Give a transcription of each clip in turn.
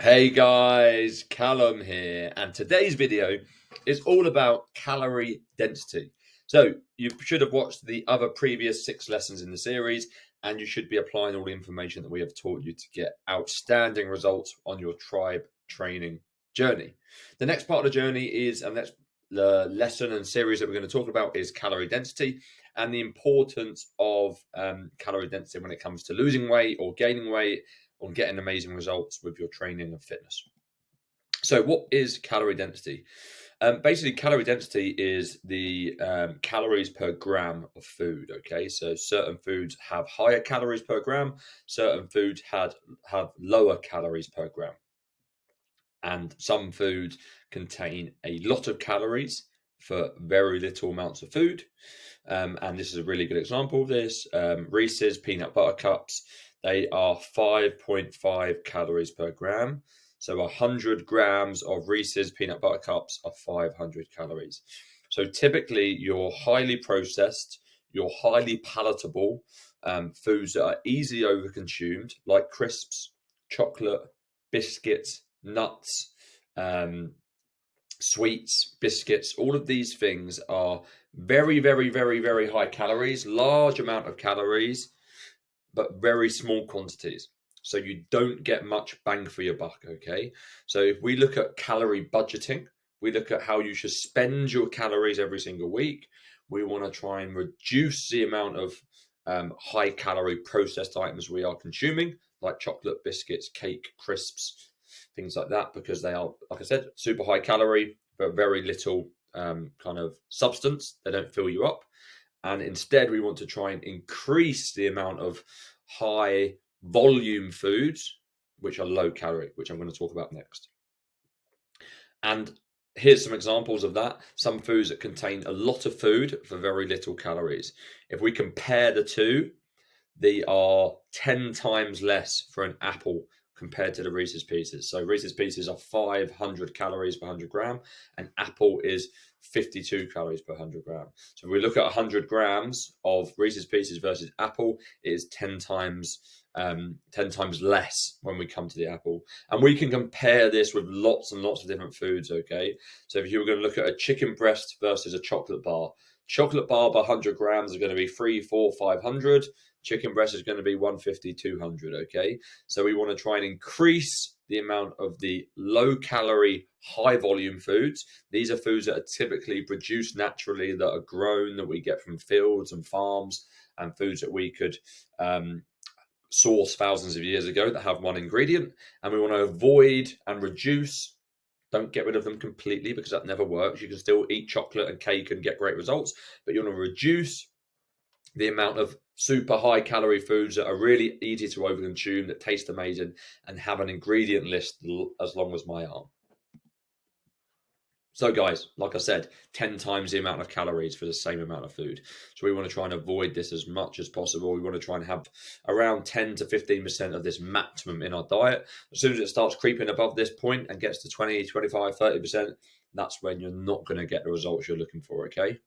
Hey guys, Callum here, and today's video is all about calorie density. So you should have watched the other previous 6 lessons in the series, and you should be applying all the information that we have taught you to get outstanding results on your tribe training journey. The next part of the journey is, and that's the lesson and series that we're going to talk about, is calorie density and the importance of calorie density when it comes to losing weight or gaining weight, on getting amazing results with your training and fitness. So what is calorie density? Basically, calorie density is the calories per gram of food. Okay, so certain foods have higher calories per gram, certain foods have lower calories per gram, and some foods contain a lot of calories for very little amounts of food. And this is a really good example of this. Reese's peanut butter cups, they are 5.5 calories per gram. So 100 grams of Reese's peanut butter cups are 500 calories. So typically your highly processed, your highly palatable foods that are easily overconsumed, like crisps, chocolate, biscuits, nuts, sweets, biscuits, all of these things are very, very, very, very high calories, large amount of calories, but very small quantities. So you don't get much bang for your buck, okay? So if we look at calorie budgeting, we look at how you should spend your calories every single week. We want to try and reduce the amount of high calorie processed items we are consuming, like chocolate, biscuits, cake, crisps, things like that, because they are, like I said, super high calorie, but very little kind of substance. They don't fill you up. And instead, we want to try and increase the amount of high volume foods, which are low calorie, which I'm going to talk about next. And here's some examples of that. Some foods that contain a lot of food for very little calories. If we compare the two, they are 10 times less for an apple compared to the Reese's Pieces. So Reese's Pieces are 500 calories per 100 gram, and apple is 52 calories per 100 gram. So if we look at 100 grams of Reese's Pieces versus apple, it is 10 times less when we come to the apple. And we can compare this with lots and lots of different foods, okay? So if you were going to look at a chicken breast versus a chocolate bar by 100 grams is going to be 3, 4, 500. Chicken breast is going to be 150, 200, okay? So we want to try and increase the amount of the low calorie, high volume foods. These are foods that are typically produced naturally, that are grown, that we get from fields and farms, and foods that we could source thousands of years ago that have one ingredient. And we want to avoid and reduce. Don't get rid of them completely, because that never works. You can still eat chocolate and cake and get great results, but you want to reduce the amount of super high calorie foods that are really easy to overconsume, that taste amazing, and have an ingredient list as long as my arm. So guys, like I said, 10 times the amount of calories for the same amount of food. So we want to try and avoid this as much as possible. We want to try and have around 10 to 15% of this maximum in our diet. As soon as it starts creeping above this point and gets to 20, 25, 30%, that's when you're not going to get the results you're looking for, okay?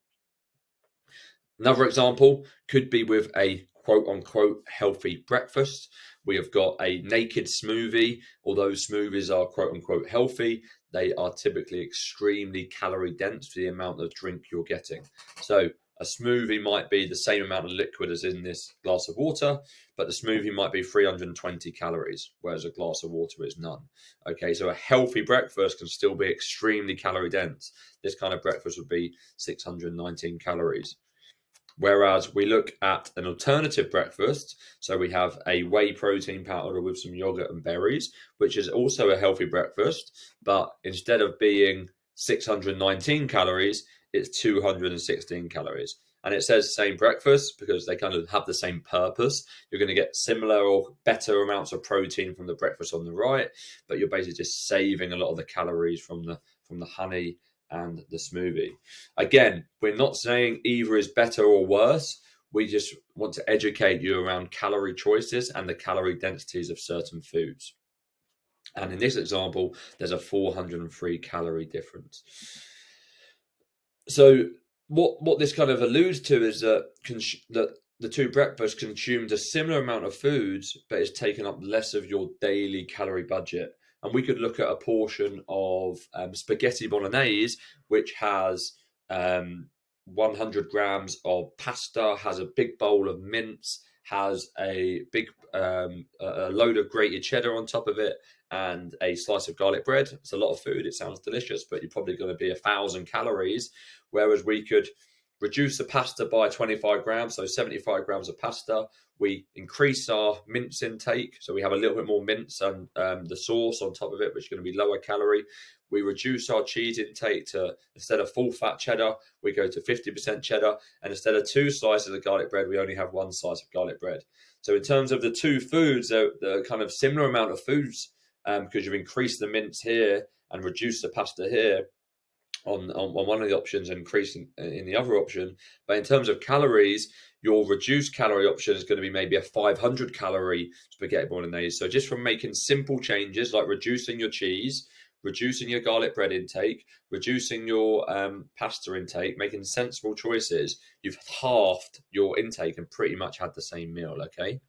Another example could be with a quote unquote healthy breakfast. We have got a naked smoothie. Although smoothies are quote unquote healthy, they are typically extremely calorie dense for the amount of drink you're getting. So a smoothie might be the same amount of liquid as in this glass of water, but the smoothie might be 320 calories, whereas a glass of water is none. Okay, so a healthy breakfast can still be extremely calorie dense. This kind of breakfast would be 619 calories. Whereas we look at an alternative breakfast, so we have a whey protein powder with some yogurt and berries, which is also a healthy breakfast, but instead of being 619 calories, it's 216 calories. And it says same breakfast because they kind of have the same purpose. You're going to get similar or better amounts of protein from the breakfast on the right, but you're basically just saving a lot of the calories from the honey and the smoothie. Again, we're not saying either is better or worse. We just want to educate you around calorie choices and the calorie densities of certain foods. And in this example, there's a 403 calorie difference. So what this kind of alludes to is that the two breakfasts consumed a similar amount of foods, but it's taken up less of your daily calorie budget. and we could look at a portion of spaghetti bolognese, which has 100 grams of pasta, has a big bowl of mince, has a big a load of grated cheddar on top of it, and a slice of garlic bread. It's a lot of food. It sounds delicious, but you're probably going to be 1,000 calories. Whereas we could reduce the pasta by 25 grams, so 75 grams of pasta. We increase our mince intake, so we have a little bit more mince and the sauce on top of it, which is going to be lower calorie. We reduce our cheese intake to, instead of full fat cheddar, we go to 50% cheddar. And instead of 2 slices of garlic bread, we only have 1 slice of garlic bread. So in terms of the 2 foods, they're kind of similar amount of foods, because you've increased the mince here and reduced the pasta here on one of the options and increasing in the other option. But in terms of calories, your reduced calorie option is going to be maybe a 500 calorie spaghetti bolognese. So just from making simple changes like reducing your cheese, reducing your garlic bread intake, reducing your pasta intake, making sensible choices, you've halved your intake and pretty much had the same meal, okay?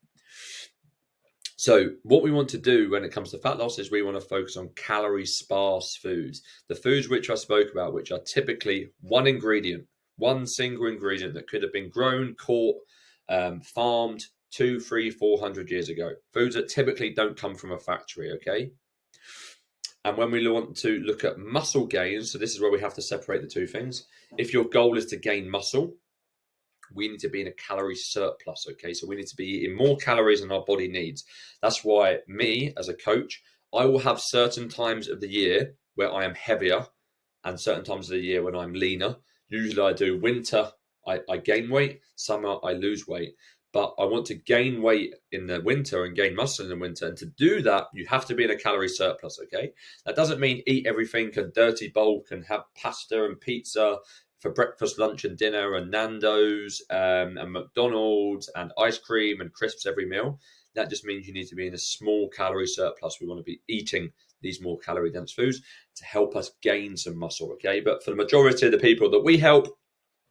So what we want to do when it comes to fat loss is we want to focus on calorie sparse foods. The foods which I spoke about, which are typically one ingredient, one single ingredient that could have been grown, caught, farmed 200, 300, 400 years ago. Foods that typically don't come from a factory, okay? And when we want to look at muscle gains, so this is where we have to separate the 2 things. If your goal is to gain muscle, we need to be in a calorie surplus, okay? So we need to be eating more calories than our body needs. That's why me, as a coach, I will have certain times of the year where I am heavier and certain times of the year when I'm leaner. Usually I do winter, I gain weight, summer I lose weight. But I want to gain weight in the winter and gain muscle in the winter. And to do that, you have to be in a calorie surplus, okay? That doesn't mean eat everything and dirty bulk and have pasta and pizza for breakfast, lunch and dinner and Nando's and McDonald's and ice cream and crisps every meal. That just means you need to be in a small calorie surplus. We want to be eating these more calorie dense foods to help us gain some muscle, okay? But for the majority of the people that we help,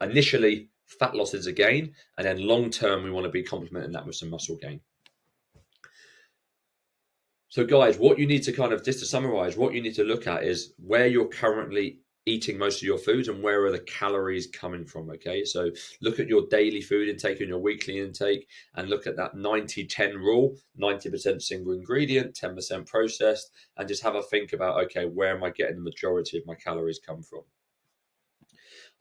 initially, fat loss is a gain, and then long term, we want to be complementing that with some muscle gain. So guys, what you need to just to summarize, what you need to look at is where you're currently eating most of your foods and where are the calories coming from, okay? So look at your daily food intake and your weekly intake and look at that 90-10 rule, 90% single ingredient, 10% processed, and just have a think about, okay, where am I getting the majority of my calories come from?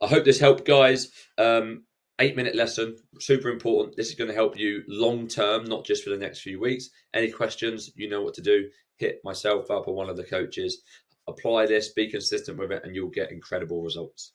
I hope this helped, guys. 8-minute lesson, super important. This is going to help you long term, not just for the next few weeks. Any questions, you know what to do. Hit myself up or one of the coaches. Apply this, be consistent with it, and you'll get incredible results.